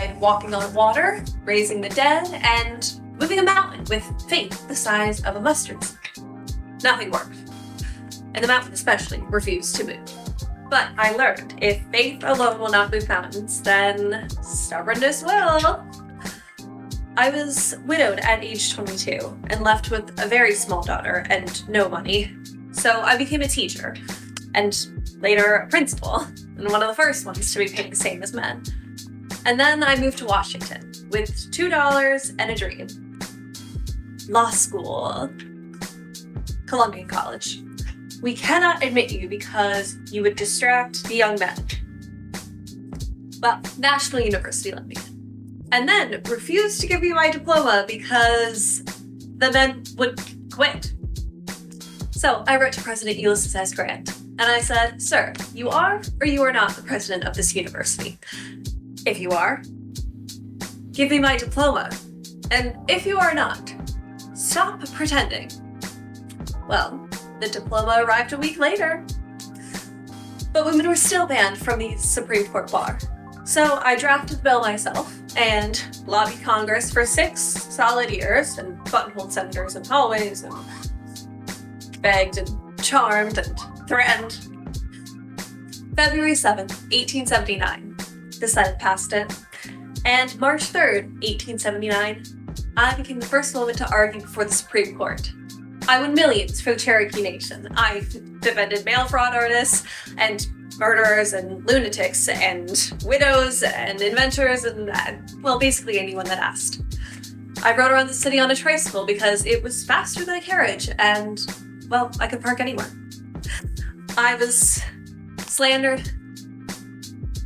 tried walking on water, raising the dead, and moving a mountain with faith the size of a mustard seed. Nothing worked. And the mountain especially refused to move. But I learned, if faith alone will not move mountains, then stubbornness will. I was widowed at age 22 and left with a very small daughter and no money. So I became a teacher, and later a principal, and one of the first ones to be paid the same as men. And then I moved to Washington with $2 and a dream. Law school. Columbian College. We cannot admit you because you would distract the young men. Well, National University let me in. And then refused to give me my diploma because the men would quit. So I wrote to President Ulysses S. Grant, and I said, "Sir, you are or you are not the president of this university. If you are, give me my diploma. And if you are not, stop pretending." Well, the diploma arrived a week later. But women were still banned from the Supreme Court bar. So I drafted the bill myself and lobbied Congress for 6 solid years and buttonholed senators in hallways and begged and charmed and threatened. February 7th, 1879, the Senate passed it. And March 3rd, 1879, I became the first woman to argue before the Supreme Court. I won millions for the Cherokee Nation. I defended mail fraud artists and murderers and lunatics and widows and inventors and, well, basically anyone that asked. I rode around the city on a tricycle because it was faster than a carriage and, well, I could park anywhere. I was slandered,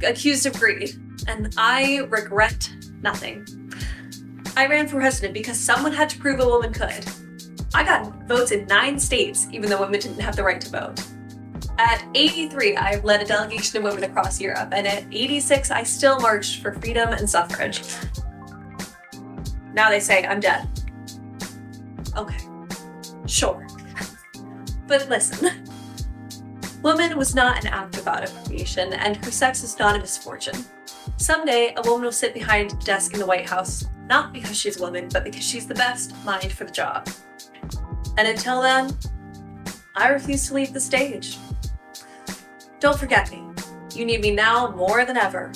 accused of greed, and I regret nothing. I ran for president because someone had to prove a woman could. I got votes in 9 states, even though women didn't have the right to vote. At 83, I led a delegation of women across Europe, and at 86, I still marched for freedom and suffrage. Now they say I'm dead. Okay, sure. But listen, woman was not an afterthought of creation, and her sex is not a misfortune. Someday, a woman will sit behind a desk in the White House, not because she's a woman, but because she's the best mind for the job. And until then, I refuse to leave the stage. Don't forget me. You need me now more than ever.